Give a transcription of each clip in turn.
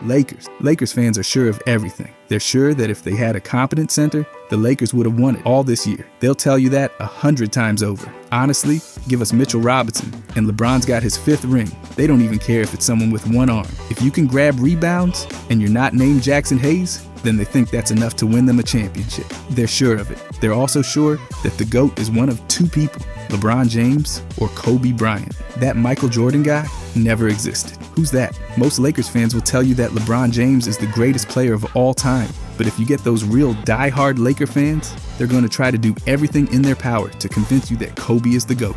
Lakers fans are sure of everything. They're sure that if they had a competent center, the Lakers would have won it all this year. They'll tell you that 100 times over. Honestly, give us Mitchell Robinson, and LeBron's got his 5th ring. They don't even care if it's someone with one arm. If you can grab rebounds, and you're not named Jackson Hayes, then they think that's enough to win them a championship. They're sure of it. They're also sure that the GOAT is one of 2 people, LeBron James or Kobe Bryant. That Michael Jordan guy never existed. Who's that? Most Lakers fans will tell you that LeBron James is the greatest player of all time. But if you get those real die-hard Laker fans, they're going to try to do everything in their power to convince you that Kobe is the GOAT.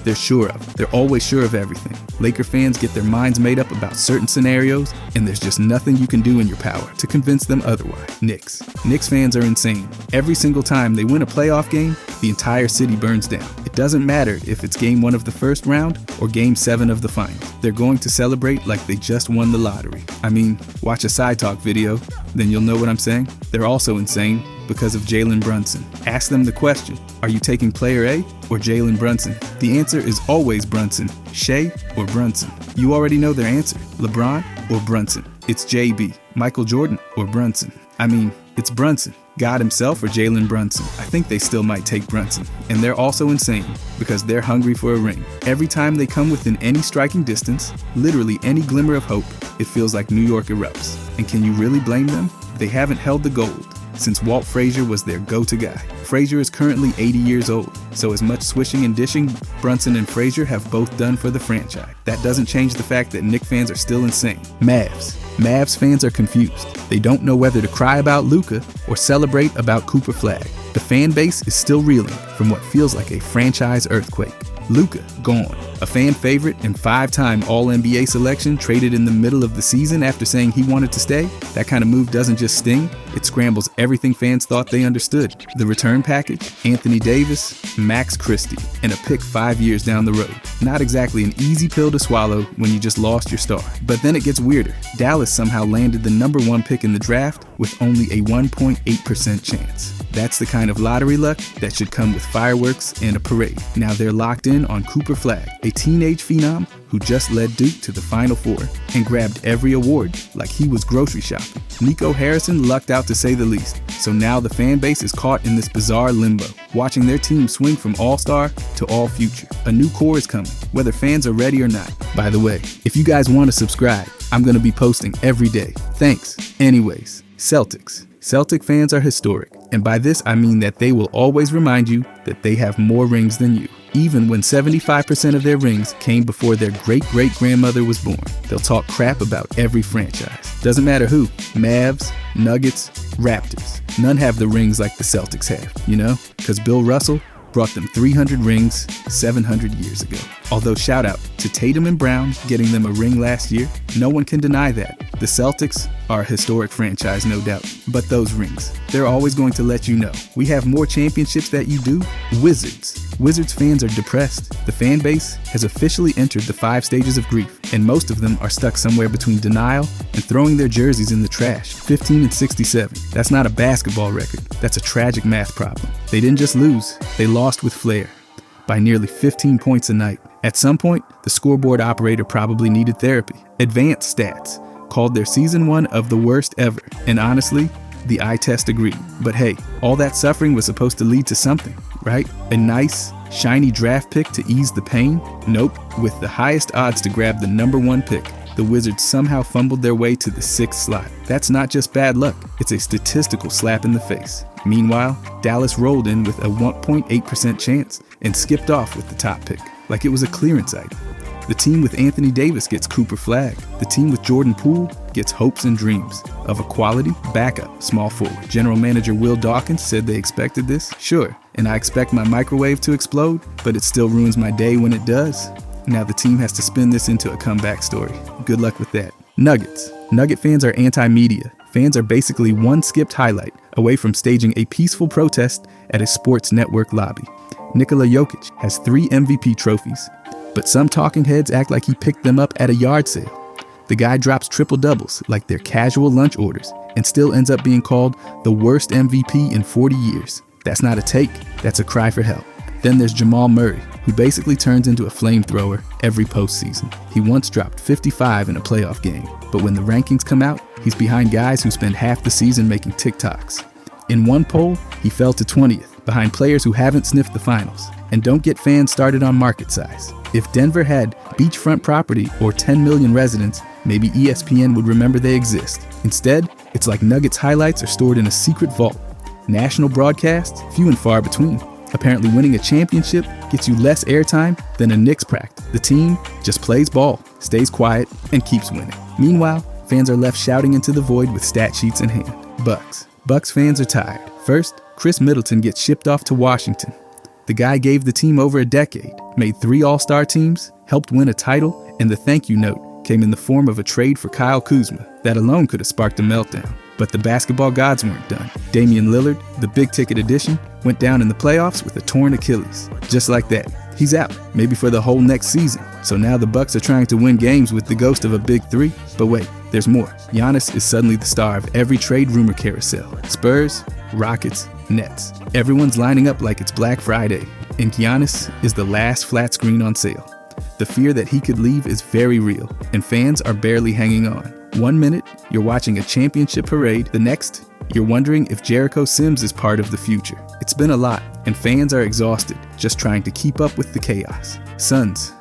They're sure of. They're always sure of everything. Laker fans get their minds made up about certain scenarios, and there's just nothing you can do in your power to convince them otherwise. Knicks fans are insane. Every single time they win a playoff game, the entire city burns down. It doesn't matter if it's game 1 of the first round or game 7 of the final. They're going to celebrate like they just won the lottery. I mean, watch a Side Talk video, then you'll know what I'm saying. They're also insane because of Jalen Brunson. Ask them the question, are you taking player A or Jalen Brunson? The answer is always Brunson. Shea or Brunson? You already know their answer. LeBron or Brunson? It's JB. Michael Jordan or Brunson? I mean, it's Brunson. God himself or Jalen Brunson? I think they still might take Brunson. And they're also insane because they're hungry for a ring. Every time they come within any striking distance, literally any glimmer of hope, it feels like New York erupts. And can you really blame them? They haven't held the gold since Walt Frazier was their go-to guy. Frazier is currently 80 years old, so as much swishing and dishing Brunson and Frazier have both done for the franchise. That doesn't change the fact that Knicks fans are still insane. Mavs fans are confused. They don't know whether to cry about Luka or celebrate about Cooper Flag. The fan base is still reeling from what feels like a franchise earthquake. Luka, gone. A fan favorite and 5-time All-NBA selection traded in the middle of the season after saying he wanted to stay? That kind of move doesn't just sting, it scrambles everything fans thought they understood. The return package, Anthony Davis, Max Christie, and a pick 5 years down the road. Not exactly an easy pill to swallow when you just lost your star. But then it gets weirder. Dallas somehow landed the number 1 pick in the draft with only a 1.8% chance. That's the kind of lottery luck that should come with fireworks and a parade. Now they're locked in on Cooper Flag, a teenage phenom who just led Duke to the Final Four and grabbed every award like he was grocery shopping. Nico Harrison lucked out to say the least, so now the fan base is caught in this bizarre limbo, watching their team swing from all-star to all-future. A new core is coming, whether fans are ready or not. By the way, if you guys want to subscribe, I'm going to be posting every day. Thanks. Anyways, Celtics. Celtic fans are historic, and by this I mean that they will always remind you that they have more rings than you. Even when 75% of their rings came before their great-great-grandmother was born. They'll talk crap about every franchise. Doesn't matter who. Mavs, Nuggets, Raptors. None have the rings like the Celtics have, you know? Because Bill Russell brought them 300 rings 700 years ago. Although shout out to Tatum and Brown getting them a ring last year, no one can deny that. The Celtics are a historic franchise, no doubt. But those rings, they're always going to let you know. We have more championships that you do. Wizards fans are depressed. The fan base has officially entered the 5 stages of grief, and most of them are stuck somewhere between denial and throwing their jerseys in the trash. 15-67. That's not a basketball record. That's a tragic math problem. They didn't just lose, they lost with flair by nearly 15 points a night. At some point, the scoreboard operator probably needed therapy. Advanced Stats called their season 1 of the worst ever, and honestly, the eye test agreed. But hey, all that suffering was supposed to lead to something, right? A nice, shiny draft pick to ease the pain? Nope. With the highest odds to grab the number 1 pick, the Wizards somehow fumbled their way to the 6th slot. That's not just bad luck, it's a statistical slap in the face. Meanwhile, Dallas rolled in with a 1.8% chance and skipped off with the top pick, like it was a clearance item. The team with Anthony Davis gets Cooper Flag. The team with Jordan Poole gets hopes and dreams of a quality backup small forward. General manager Will Dawkins said they expected this. Sure, and I expect my microwave to explode, but it still ruins my day when it does. Now the team has to spin this into a comeback story. Good luck with that. Nuggets. Nugget fans are anti-media. Fans are basically one skipped highlight away from staging a peaceful protest at a sports network lobby. Nikola Jokic has 3 MVP trophies, but some talking heads act like he picked them up at a yard sale. The guy drops triple doubles like they're casual lunch orders and still ends up being called the worst MVP in 40 years. That's not a take, that's a cry for help. Then there's Jamal Murray, who basically turns into a flamethrower every postseason. He once dropped 55 in a playoff game, but when the rankings come out, he's behind guys who spend half the season making TikToks. In one poll, he fell to 20th, behind players who haven't sniffed the finals. And don't get fans started on market size. If Denver had beachfront property or 10 million residents, maybe ESPN would remember they exist. Instead, it's like Nuggets highlights are stored in a secret vault. National broadcasts, few and far between. Apparently winning a championship gets you less airtime than a Knicks practice. The team just plays ball, stays quiet, and keeps winning. Meanwhile, fans are left shouting into the void with stat sheets in hand. Bucks fans are tired. First, Chris Middleton gets shipped off to Washington. The guy gave the team over a decade, made 3 All-Star teams, helped win a title, and the thank you note came in the form of a trade for Kyle Kuzma. That alone could have sparked a meltdown. But the basketball gods weren't done. Damian Lillard, the big-ticket addition, went down in the playoffs with a torn Achilles. Just like that, he's out, maybe for the whole next season. So now the Bucks are trying to win games with the ghost of a big 3. But wait, there's more. Giannis is suddenly the star of every trade rumor carousel. Spurs, Rockets, Nets. Everyone's lining up like it's Black Friday, and Giannis is the last flat screen on sale. The fear that he could leave is very real, and fans are barely hanging on. One minute, you're watching a championship parade. The next, you're wondering if Jericho Sims is part of the future. It's been a lot, and fans are exhausted, just trying to keep up with the chaos. Suns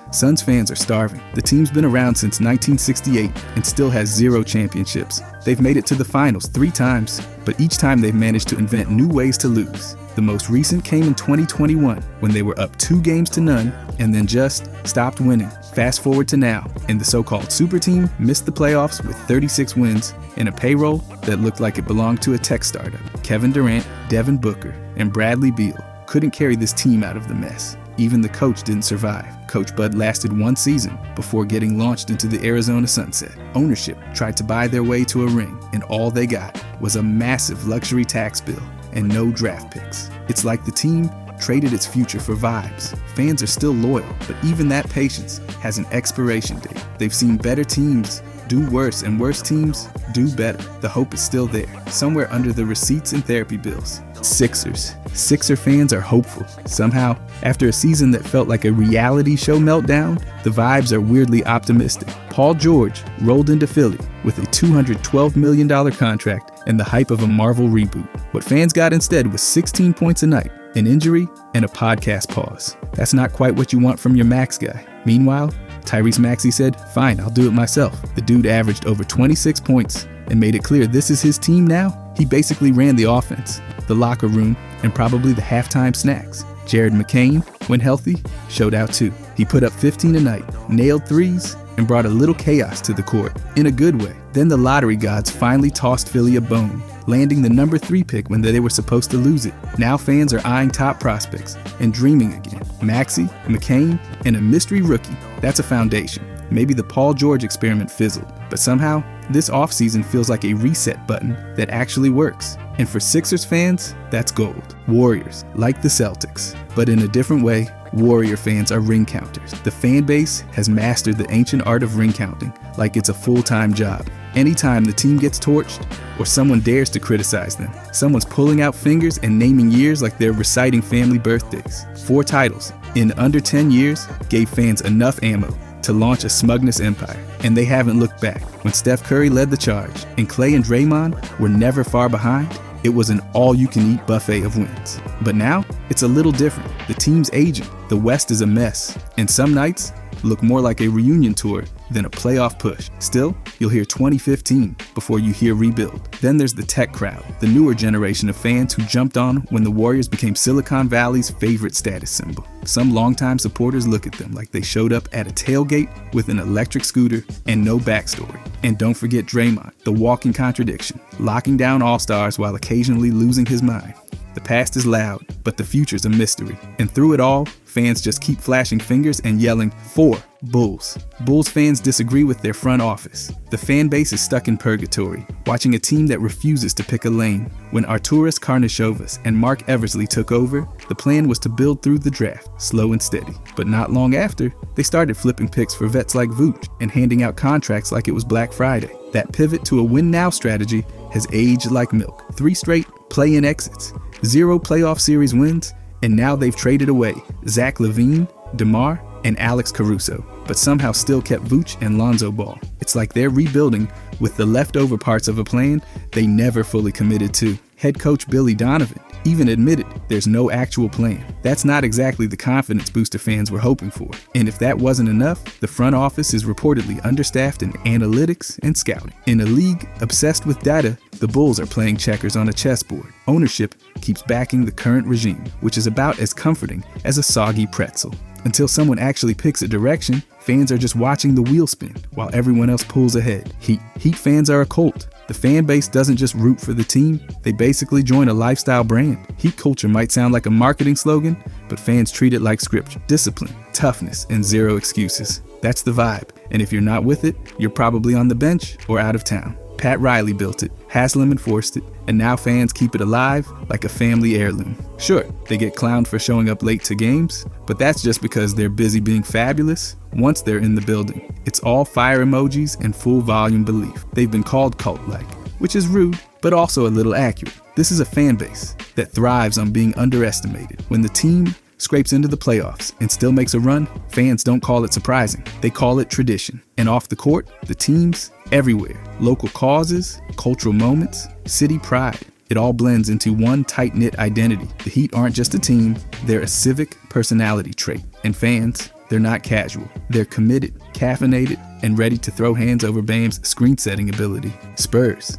fans are starving. The team's been around since 1968 and still has 0 championships. They've made it to the finals 3 times, but each time they've managed to invent new ways to lose. The most recent came in 2021 when they were up 2-0 and then just stopped winning. Fast forward to now, and the so-called super team missed the playoffs with 36 wins and a payroll that looked like it belonged to a tech startup. Kevin Durant, Devin Booker, and Bradley Beal couldn't carry this team out of the mess. Even the coach didn't survive. Coach Bud lasted 1 season before getting launched into the Arizona sunset. Ownership tried to buy their way to a ring, and all they got was a massive luxury tax bill and no draft picks. It's like the team traded its future for vibes. Fans are still loyal, but even that patience has an expiration date. They've seen better teams do worse and worse teams do better. The hope is still there, somewhere under the receipts and therapy bills. Sixer fans are hopeful. Somehow, after a season that felt like a reality show meltdown, the vibes are weirdly optimistic. Paul George rolled into Philly with a $212 million contract and the hype of a Marvel reboot. What fans got instead was 16 points a night, an injury, and a podcast pause. That's not quite what you want from your max guy. Meanwhile, Tyrese Maxey said, "Fine, I'll do it myself." The dude averaged over 26 points and made it clear this is his team now. He basically ran the offense, the locker room, and probably the halftime snacks. Jared McCain, when healthy, showed out too. He put up 15 a night, nailed threes, and brought a little chaos to the court, in a good way. Then the lottery gods finally tossed Philly a bone, landing the number 3 pick when they were supposed to lose it. Now fans are eyeing top prospects and dreaming again. Maxey, McCain, and a mystery rookie. That's a foundation. Maybe the Paul George experiment fizzled, but somehow this offseason feels like a reset button that actually works. And for Sixers fans, that's gold. Warriors, like the Celtics, but in a different way, Warrior fans are ring counters. The fan base has mastered the ancient art of ring counting like it's a full-time job. Anytime the team gets torched or someone dares to criticize them, someone's pulling out fingers and naming years like they're reciting family birthdays. 4 titles in under 10 years gave fans enough ammo to launch a smugness empire, and they haven't looked back. When Steph Curry led the charge and Klay and Draymond were never far behind, it was an all-you-can-eat buffet of wins. But now, it's a little different. The team's aging, the West is a mess, and some nights look more like a reunion tour than a playoff push. Still, you'll hear 2015 before you hear rebuild. Then there's the tech crowd, the newer generation of fans who jumped on when the Warriors became Silicon Valley's favorite status symbol. Some longtime supporters look at them like they showed up at a tailgate with an electric scooter and no backstory. And don't forget Draymond, the walking contradiction, locking down all-stars while occasionally losing his mind. The past is loud, but the future's a mystery. And through it all, fans just keep flashing fingers and yelling, "For Bulls." Bulls fans disagree with their front office. The fan base is stuck in purgatory, watching a team that refuses to pick a lane. When Arturas Karnisovas and Mark Eversley took over, the plan was to build through the draft, slow and steady. But not long after, they started flipping picks for vets like Vooch and handing out contracts like it was Black Friday. That pivot to a win-now strategy has aged like milk. 3 straight play-in exits, 0 playoff series wins, and now they've traded away Zach LaVine, DeMar, and Alex Caruso. but somehow still kept Vooch and Lonzo Ball. It's like they're rebuilding with the leftover parts of a plan they never fully committed to. Head coach Billy Donovan even admitted there's no actual plan. That's not exactly the confidence booster fans were hoping for. And if that wasn't enough, the front office is reportedly understaffed in analytics and scouting. In a league obsessed with data, the Bulls are playing checkers on a chessboard. Ownership keeps backing the current regime, which is about as comforting as a soggy pretzel. Until someone actually picks a direction, fans are just watching the wheel spin while everyone else pulls ahead. Heat fans are a cult. The fan base doesn't just root for the team, they basically join a lifestyle brand. Heat culture might sound like a marketing slogan, but fans treat it like scripture. Discipline, toughness, and zero excuses. That's the vibe. And if you're not with it, you're probably on the bench or out of town. Pat Riley built it, Haslam enforced it, and now fans keep it alive like a family heirloom. Sure, they get clowned for showing up late to games, but that's just because they're busy being fabulous. Once they're in the building, it's all fire emojis and full volume belief. They've been called cult-like, which is rude, but also a little accurate. This is a fan base that thrives on being underestimated. When the team scrapes into the playoffs and still makes a run, fans don't call it surprising. They call it tradition. And off the court, the teams everywhere, local causes, cultural moments, city pride. It all blends into one tight-knit identity. The Heat aren't just a team, they're a civic personality trait. And fans, they're not casual. They're committed, caffeinated, and ready to throw hands over Bam's screen-setting ability. Spurs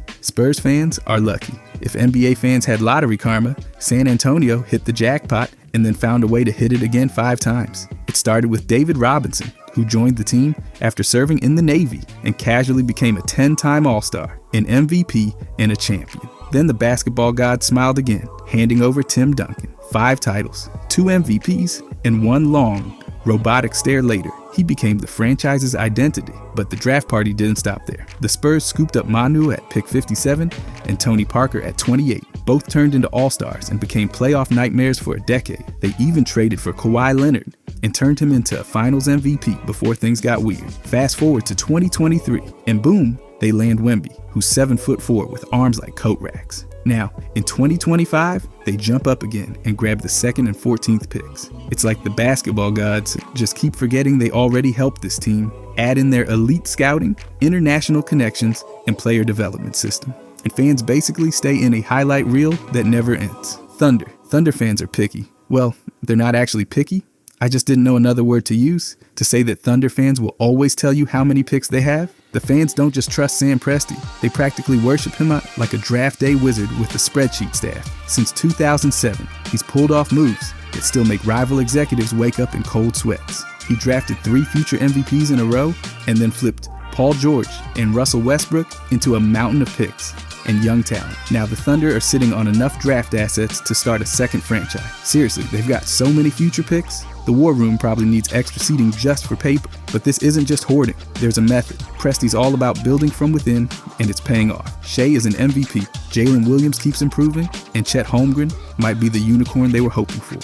fans are lucky. If NBA fans had lottery karma, San Antonio hit the jackpot and then found a way to hit it again 5 times. It started with David Robinson, who joined the team after serving in the Navy and casually became a 10-time All-Star, an MVP, and a champion. Then the basketball god smiled again, handing over Tim Duncan. 5 titles, 2 MVPs, and 1 long, robotic stare later, he became the franchise's identity. But the draft party didn't stop there. The Spurs scooped up Manu at pick 57 and Tony Parker at 28. Both turned into all-stars and became playoff nightmares for a decade. They even traded for Kawhi Leonard and turned him into a finals MVP before things got weird. Fast forward to 2023, and boom, they land Wemby, who's 7'4" with arms like coat racks. Now, in 2025, they jump up again and grab the 2nd and 14th picks. It's like the basketball gods just keep forgetting they already helped this team, add in their elite scouting, international connections, and player development system. And fans basically stay in a highlight reel that never ends. Thunder fans are picky. Well, they're not actually picky. I just didn't know another word to use to say that Thunder fans will always tell you how many picks they have. The fans don't just trust Sam Presti, they practically worship him like a draft day wizard with a spreadsheet staff. Since 2007, he's pulled off moves that still make rival executives wake up in cold sweats. He drafted 3 future MVPs in a row and then flipped Paul George and Russell Westbrook into a mountain of picks and young talent. Now the Thunder are sitting on enough draft assets to start a second franchise. Seriously, they've got so many future picks. The war room probably needs extra seating just for paper. But this isn't just hoarding. There's a method. Presti's all about building from within, and it's paying off. Shea is an MVP. Jalen Williams keeps improving, and Chet Holmgren might be the unicorn they were hoping for.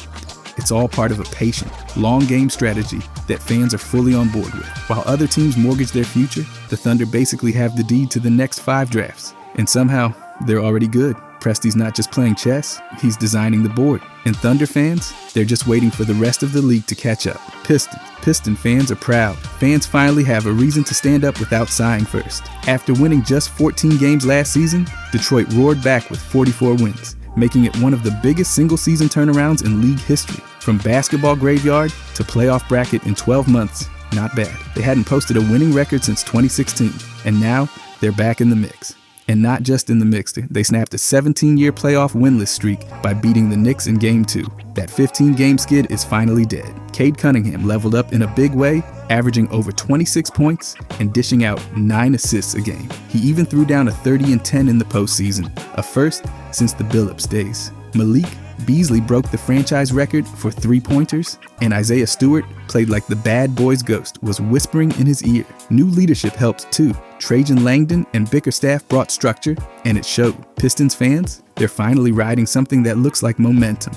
It's all part of a patient, long game strategy that fans are fully on board with. While other teams mortgage their future, the Thunder basically have the deed to the next 5 drafts. And somehow, they're already good. Presti's not just playing chess, he's designing the board. And Thunder fans, they're just waiting for the rest of the league to catch up. Piston fans are proud. Fans finally have a reason to stand up without sighing first. After winning just 14 games last season, Detroit roared back with 44 wins, making it one of the biggest single-season turnarounds in league history. From basketball graveyard to playoff bracket in 12 months, not bad. They hadn't posted a winning record since 2016, and now they're back in the mix. And not just in the mix, they snapped a 17-year playoff winless streak by beating the Knicks in Game 2. That 15-game skid is finally dead. Cade Cunningham leveled up in a big way, averaging over 26 points and dishing out 9 assists a game. He even threw down a 30-10 in the postseason, a first since the Billups days. Malik Beasley broke the franchise record for 3-pointers, and Isaiah Stewart played like the bad boy's ghost was whispering in his ear. New leadership helped too. Trajan Langdon and Bickerstaff brought structure, and it showed. Pistons fans, they're finally riding something that looks like momentum.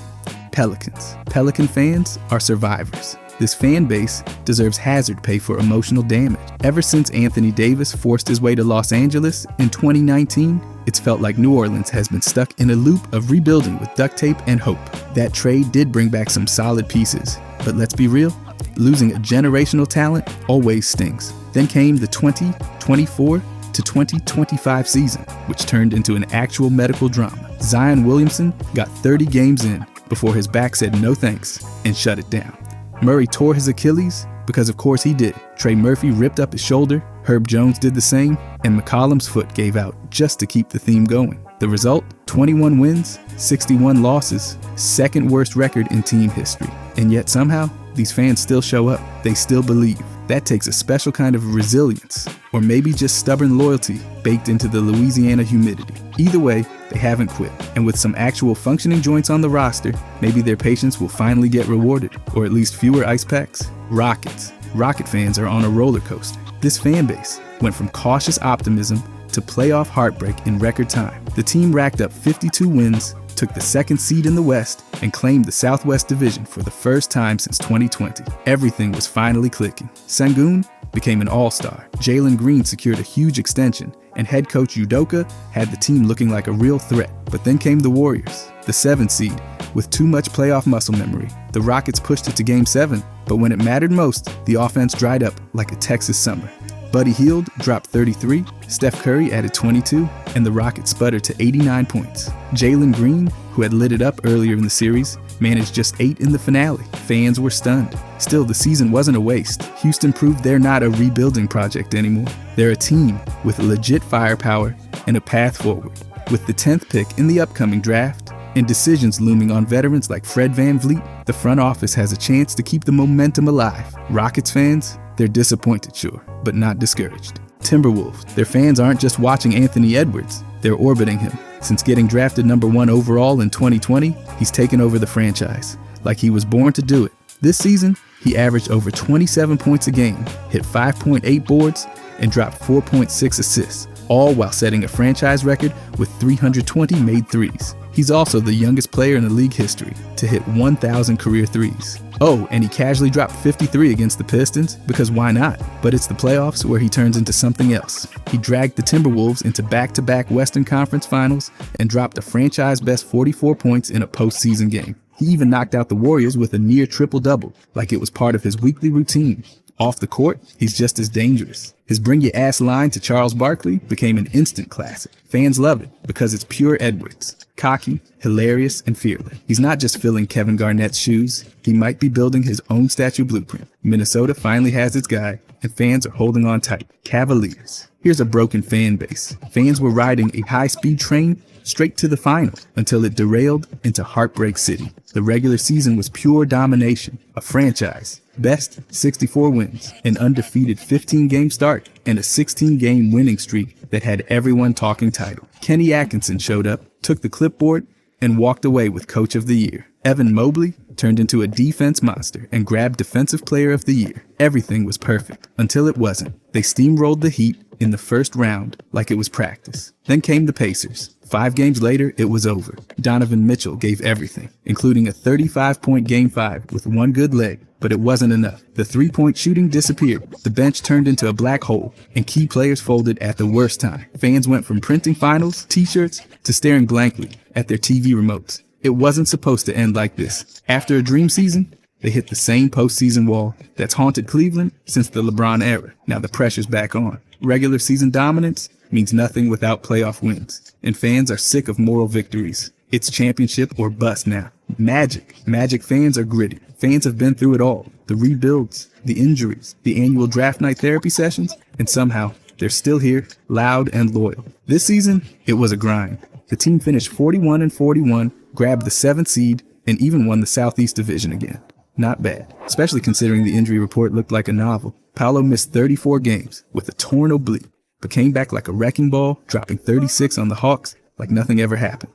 Pelicans. Pelican fans are survivors. This fan base deserves hazard pay for emotional damage. Ever since Anthony Davis forced his way to Los Angeles in 2019, it's felt like New Orleans has been stuck in a loop of rebuilding with duct tape and hope. That trade did bring back some solid pieces, but let's be real, Losing a generational talent always stings. Then came the 2024 to 2025 season, which turned into an actual medical drama. Zion Williamson got 30 games in before his back said no thanks and shut it down. Murray tore his Achilles because of course he did. Trey Murphy ripped up his shoulder, Herb Jones did the same, and McCollum's foot gave out just to keep the theme going. The result? 21 wins, 61 losses, second worst record in team history. And yet somehow, these fans still show up. They still believe. That takes a special kind of resilience, or maybe just stubborn loyalty baked into the Louisiana humidity. Either way, they haven't quit. And with some actual functioning joints on the roster, maybe their patience will finally get rewarded, or at least fewer ice packs. Rockets. Rocket fans are on a roller coaster. This fan base went from cautious optimism to playoff heartbreak in record time. The team racked up 52 wins, took the second seed in the West, and claimed the Southwest Division for the first time since 2020. Everything was finally clicking. Sengun became an all-star. Jalen Green secured a huge extension, and head coach Udoka had the team looking like a real threat. But then came the Warriors, the 7th seed, with too much playoff muscle memory. The Rockets pushed it to Game 7, but when it mattered most, the offense dried up like a Texas summer. Buddy Hield dropped 33, Steph Curry added 22, and the Rockets sputtered to 89 points. Jalen Green, who had lit it up earlier in the series, managed just 8 in the finale. Fans were stunned. Still, the season wasn't a waste. Houston proved they're not a rebuilding project anymore. They're a team with legit firepower and a path forward. With the 10th pick in the upcoming draft, and decisions looming on veterans like Fred VanVleet, the front office has a chance to keep the momentum alive. Rockets fans, they're disappointed, sure, but not discouraged. Timberwolves, their fans aren't just watching Anthony Edwards, they're orbiting him. Since getting drafted number 1 overall in 2020, he's taken over the franchise, like he was born to do it. This season, he averaged over 27 points a game, hit 5.8 boards, and dropped 4.6 assists, all while setting a franchise record with 320 made threes. He's also the youngest player in the league history to hit 1,000 career threes. Oh, and he casually dropped 53 against the Pistons, because why not? But it's the playoffs where he turns into something else. He dragged the Timberwolves into back-to-back Western Conference Finals and dropped a franchise-best 44 points in a postseason game. He even knocked out the Warriors with a near triple-double, like it was part of his weekly routine. Off the court, he's just as dangerous. His bring your ass line to Charles Barkley became an instant classic. Fans love it because it's pure Edwards. Cocky, hilarious, and fearless. He's not just filling Kevin Garnett's shoes, he might be building his own statue blueprint. Minnesota finally has its guy, and fans are holding on tight. Cavaliers. Here's a broken fan base. Fans were riding a high-speed train straight to the finals until it derailed into Heartbreak City. The regular season was pure domination, a franchise. Best 64 wins, an undefeated 15-game start, and a 16-game winning streak that had everyone talking title. Kenny Atkinson showed up, took the clipboard, and walked away with Coach of the Year. Evan Mobley turned into a defense monster and grabbed Defensive Player of the Year. Everything was perfect, until it wasn't. They steamrolled the Heat in the first round like it was practice. Then came the Pacers. 5 games later, it was over. Donovan Mitchell gave everything, including a 35-point Game 5 with one good leg, but it wasn't enough. The three-point shooting disappeared, the bench turned into a black hole, and key players folded at the worst time. Fans went from printing finals t-shirts to staring blankly at their TV remotes. It wasn't supposed to end like this. After a dream season, they hit the same postseason wall that's haunted Cleveland since the LeBron era. Now the pressure's back on. Regular season dominance means nothing without playoff wins, and fans are sick of moral victories. It's championship or bust now. Magic fans are gritty. Fans have been through it all. The rebuilds, the injuries, the annual draft night therapy sessions, and somehow they're still here, loud and loyal. This season, it was a grind. The team finished 41-41, grabbed the 7th seed, and even won the Southeast Division again. Not bad, especially considering the injury report looked like a novel. Paolo missed 34 games with a torn oblique, but came back like a wrecking ball, dropping 36 on the Hawks like nothing ever happened.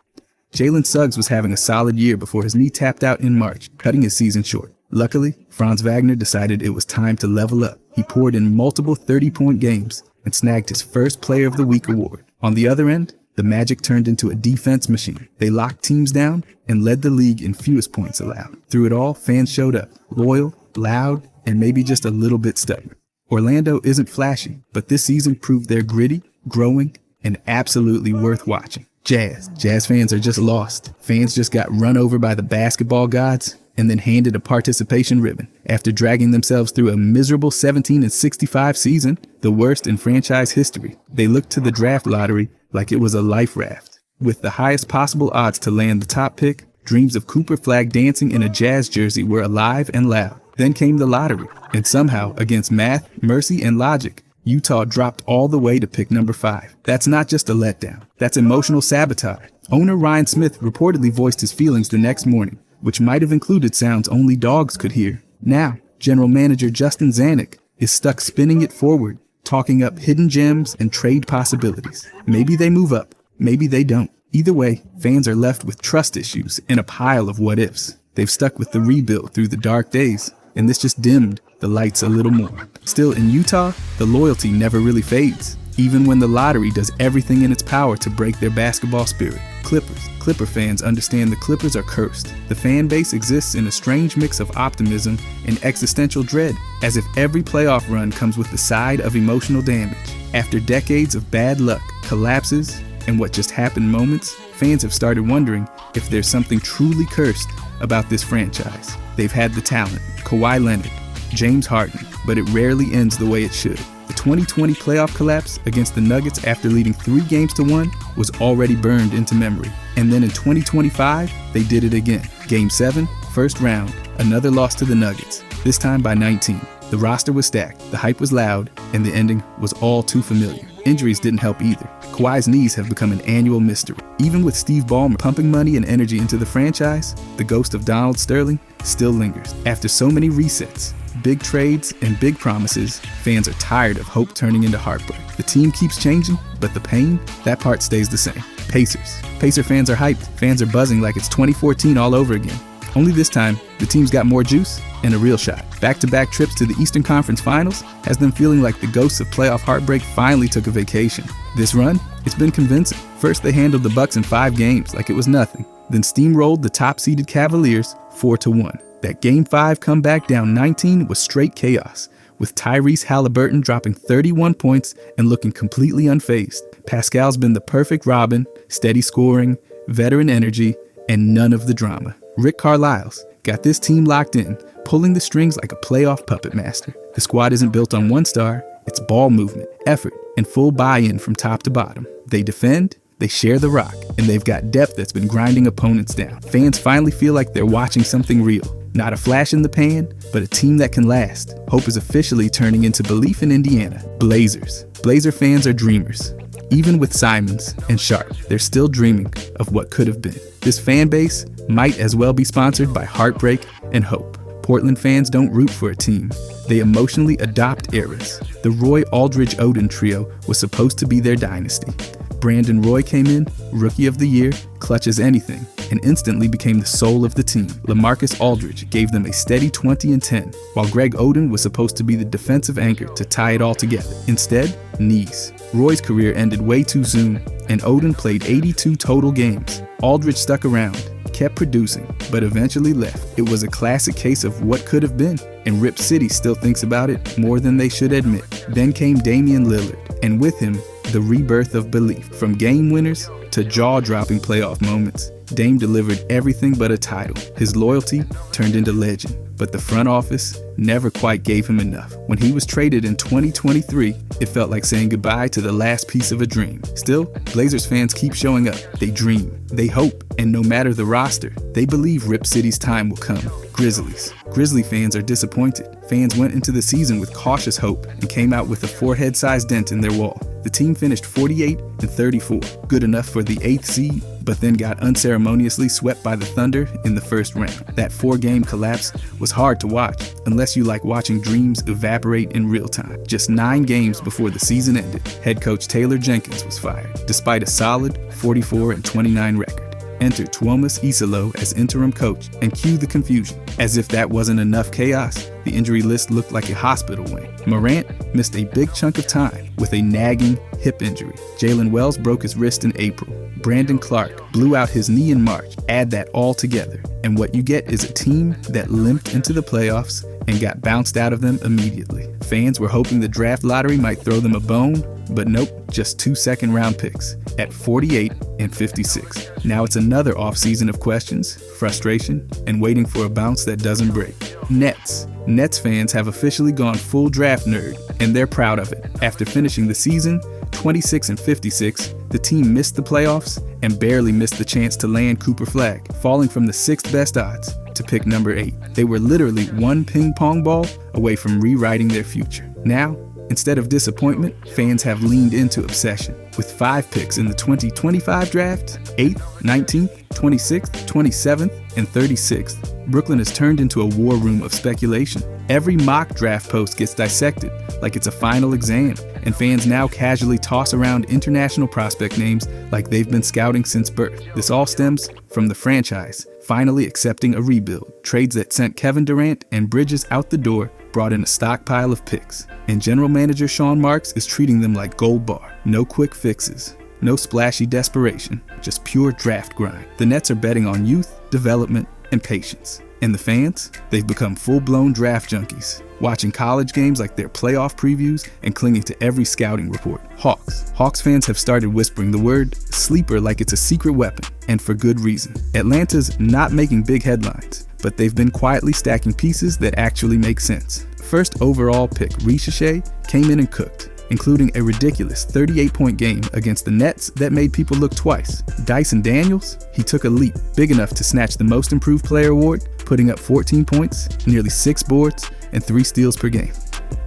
Jalen Suggs was having a solid year before his knee tapped out in March, cutting his season short. Luckily, Franz Wagner decided it was time to level up. He poured in multiple 30-point games and snagged his first Player of the Week award. On the other end, the Magic turned into a defense machine. They locked teams down and led the league in fewest points allowed. Through it all, fans showed up, loyal, loud, and maybe just a little bit stubborn. Orlando isn't flashy, but this season proved they're gritty, growing, and absolutely worth watching. Jazz fans are just lost. Fans just got run over by the basketball gods, and then handed a participation ribbon. After dragging themselves through a miserable 17-65 season, the worst in franchise history, they looked to the draft lottery like it was a life raft. With the highest possible odds to land the top pick, dreams of Cooper Flag dancing in a Jazz jersey were alive and loud. Then came the lottery, and somehow, against math, mercy, and logic, Utah dropped all the way to pick number 5. That's not just a letdown. That's emotional sabotage. Owner Ryan Smith reportedly voiced his feelings the next morning, which might have included sounds only dogs could hear. Now, general manager Justin Zanuck is stuck spinning it forward, talking up hidden gems and trade possibilities. Maybe they move up, maybe they don't. Either way, fans are left with trust issues and a pile of what-ifs. They've stuck with the rebuild through the dark days, and this just dimmed the lights a little more. Still, in Utah, the loyalty never really fades, even when the lottery does everything in its power to break their basketball spirit. Clipper fans understand the Clippers are cursed. The fan base exists in a strange mix of optimism and existential dread, as if every playoff run comes with the side of emotional damage. After decades of bad luck, collapses, and what just happened moments, fans have started wondering if there's something truly cursed about this franchise. They've had the talent, Kawhi Leonard, James Harden, but it rarely ends the way it should. The 2020 playoff collapse against the Nuggets after leading 3-1 was already burned into memory. And then in 2025, they did it again. Game 7, first round, another loss to the Nuggets, this time by 19. The roster was stacked, the hype was loud, and the ending was all too familiar. Injuries didn't help either. Kawhi's knees have become an annual mystery. Even with Steve Ballmer pumping money and energy into the franchise, the ghost of Donald Sterling still lingers. After so many resets, big trades, and big promises, fans are tired of hope turning into heartbreak. The team keeps changing, but the pain, that part stays the same. Pacer fans are hyped. Fans are buzzing like it's 2014 all over again. Only this time, the team's got more juice and a real shot. Back-to-back trips to the Eastern Conference Finals has them feeling like the ghosts of playoff heartbreak finally took a vacation. This run, it's been convincing. First, they handled the Bucks in 5 games like it was nothing. Then steamrolled the top-seeded Cavaliers 4-1. That Game 5 comeback down 19 was straight chaos, with Tyrese Halliburton dropping 31 points and looking completely unfazed. Pascal's been the perfect Robin, steady scoring, veteran energy, and none of the drama. Rick Carlisle's got this team locked in, pulling the strings like a playoff puppet master. The squad isn't built on one star, it's ball movement, effort, and full buy-in from top to bottom. They defend, they share the rock, and they've got depth that's been grinding opponents down. Fans finally feel like they're watching something real. Not a flash in the pan, but a team that can last. Hope is officially turning into belief in Indiana. Blazers. Blazer fans are dreamers. Even with Simons and Sharp, they're still dreaming of what could have been. This fan base might as well be sponsored by heartbreak and hope. Portland fans don't root for a team. They emotionally adopt eras. The Roy Aldridge-Oden trio was supposed to be their dynasty. Brandon Roy came in, Rookie of the Year, clutch as anything, and instantly became the soul of the team. LaMarcus Aldridge gave them a steady 20 and 10, while Greg Oden was supposed to be the defensive anchor to tie it all together. Instead, knees. Roy's career ended way too soon, and Oden played 82 total games. Aldridge stuck around, kept producing, but eventually left. It was a classic case of what could have been, and Rip City still thinks about it more than they should admit. Then came Damian Lillard, and with him, the rebirth of belief. From game winners to jaw-dropping playoff moments, Dame delivered everything but a title. His loyalty turned into legend, but the front office never quite gave him enough. When he was traded in 2023, it felt like saying goodbye to the last piece of a dream. Still, Blazers fans keep showing up. They dream, they hope, and no matter the roster, they believe Rip City's time will come. Grizzlies. Grizzly fans are disappointed. Fans went into the season with cautious hope and came out with a forehead-sized dent in their wall. The team finished 48-34, good enough for the 8th seed, but then got unceremoniously swept by the Thunder in the first round. That 4-game collapse was hard to watch, unless you like watching dreams evaporate in real time. Just 9 games before the season ended, head coach Taylor Jenkins was fired, despite a solid 44-29 record. Enter Tuomas Isalo as interim coach, and cue the confusion. As if that wasn't enough chaos, the injury list looked like a hospital wing. Morant missed a big chunk of time with a nagging hip injury. Jalen Wells broke his wrist in April. Brandon Clark blew out his knee in March. Add that all together, and what you get is a team that limped into the playoffs and got bounced out of them immediately. Fans were hoping the draft lottery might throw them a bone, But nope, just 2 second-round picks at 48 and 56. Now it's another offseason of questions, frustration, and waiting for a bounce that doesn't break. Nets. Nets fans have officially gone full draft nerd, and they're proud of it. After finishing the season 26 and 56, the team missed the playoffs and barely missed the chance to land Cooper Flagg, falling from the 6th best odds to pick number 8. They were literally one ping pong ball away from rewriting their future. Now, instead of disappointment, fans have leaned into obsession. With 5 picks in the 2025 draft, 8th, 19th, 26th, 27th, and 36th, Brooklyn has turned into a war room of speculation. Every mock draft post gets dissected like it's a final exam, and fans now casually toss around international prospect names like they've been scouting since birth. This all stems from the franchise finally accepting a rebuild. Trades that sent Kevin Durant and Bridges out the door brought in a stockpile of picks, and general manager Sean Marks is treating them like gold bar. No quick fixes, no splashy desperation, just pure draft grind. The Nets are betting on youth, development, and patience. And the fans? They've become full-blown draft junkies, watching college games like their playoff previews and clinging to every scouting report. Hawks fans have started whispering the word sleeper like it's a secret weapon, and for good reason. Atlanta's not making big headlines, but they've been quietly stacking pieces that actually make sense. First overall pick Ricochet came in and cooked, including a ridiculous 38-point game against the Nets that made people look twice. Dyson Daniels, he took a leap big enough to snatch the Most Improved Player award, putting up 14 points, nearly 6 boards, and 3 steals per game.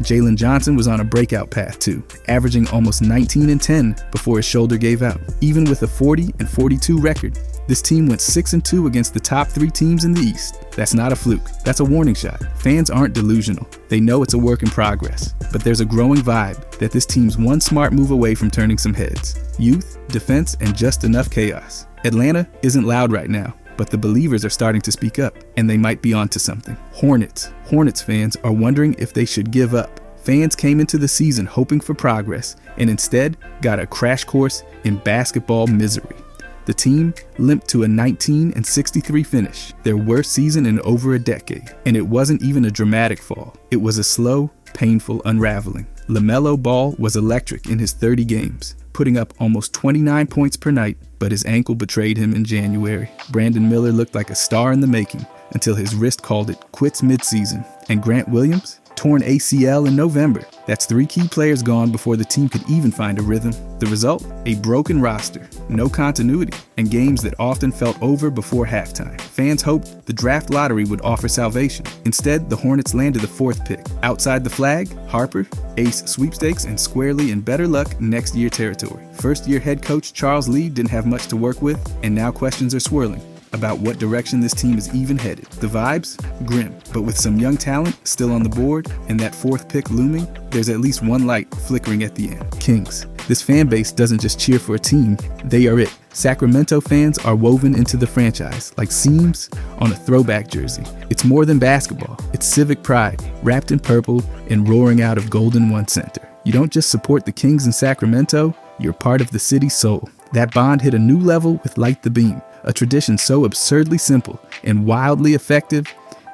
Jalen Johnson was on a breakout path too, averaging almost 19 and 10 before his shoulder gave out. Even with a 40 and 42 record, this team went 6-2 against the top 3 teams in the East. That's not a fluke. That's a warning shot. Fans aren't delusional. They know it's a work in progress. But there's a growing vibe that this team's one smart move away from turning some heads. Youth, defense, and just enough chaos. Atlanta isn't loud right now, but the believers are starting to speak up, and they might be onto something. Hornets fans are wondering if they should give up. Fans came into the season hoping for progress, and instead got a crash course in basketball misery. The team limped to a 19 and 63 finish, their worst season in over a decade. And it wasn't even a dramatic fall. It was a slow, painful unraveling. LaMelo Ball was electric in his 30 games, putting up almost 29 points per night, but his ankle betrayed him in January. Brandon Miller looked like a star in the making until his wrist called it quits midseason. And Grant Williams? Torn ACL in November. That's 3 key players gone before the team could even find a rhythm. The result? A broken roster, no continuity, and games that often felt over before halftime. Fans hoped the draft lottery would offer salvation. Instead, the Hornets landed the 4th pick. Outside the flag, Harper, ace sweepstakes, and squarely in better luck next year territory. First-year head coach Charles Lee didn't have much to work with, and now questions are swirling about what direction this team is even headed. The vibes? Grim. But with some young talent still on the board and that 4th pick looming, there's at least one light flickering at the end. Kings. This fan base doesn't just cheer for a team, they are it. Sacramento fans are woven into the franchise like seams on a throwback jersey. It's more than basketball. It's civic pride, wrapped in purple and roaring out of Golden One Center. You don't just support the Kings in Sacramento, you're part of the city's soul. That bond hit a new level with Light the Beam, a tradition so absurdly simple and wildly effective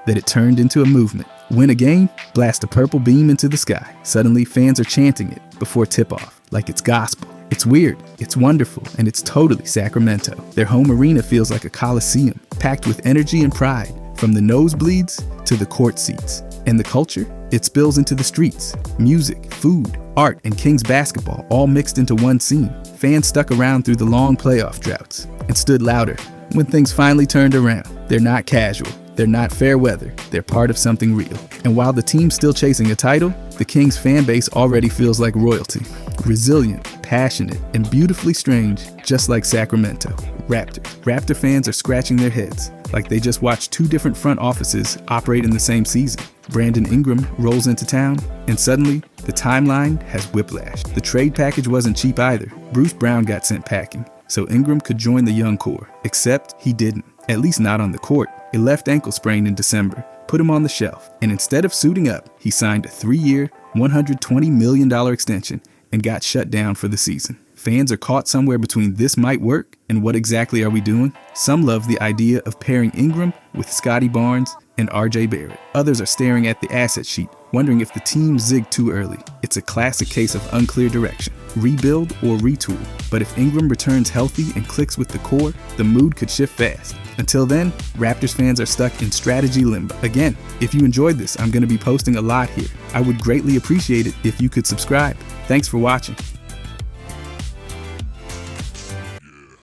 that it turned into a movement. Win a game, blast a purple beam into the sky. Suddenly, fans are chanting it before tip-off, like it's gospel. It's weird, it's wonderful, and it's totally Sacramento. Their home arena feels like a coliseum, packed with energy and pride, from the nosebleeds to the court seats. And the culture? It spills into the streets. Music, food, art, and Kings basketball all mixed into one scene. Fans stuck around through the long playoff droughts and stood louder when things finally turned around. They're not casual. They're not fair weather. They're part of something real. And while the team's still chasing a title, the Kings fan base already feels like royalty. Resilient, passionate, and beautifully strange, just like Sacramento. Raptor fans are scratching their heads like they just watched 2 different front offices operate in the same season. Brandon Ingram rolls into town, and suddenly, the timeline has whiplash. The trade package wasn't cheap either. Bruce Brown got sent packing, so Ingram could join the young core. Except he didn't, at least not on the court. A left ankle sprain in December put him on the shelf, and instead of suiting up, he signed a 3-year, $120 million extension and got shut down for the season. Fans are caught somewhere between this might work and what exactly are we doing? Some love the idea of pairing Ingram with Scotty Barnes and RJ Barrett. Others are staring at the asset sheet wondering if the team zigged too early. It's a classic case of unclear direction. Rebuild or retool. But if Ingram returns healthy and clicks with the core, the mood could shift fast. Until then, Raptors fans are stuck in strategy limbo. Again, if you enjoyed this, I'm going to be posting a lot here. I would greatly appreciate it if you could subscribe. Thanks for watching.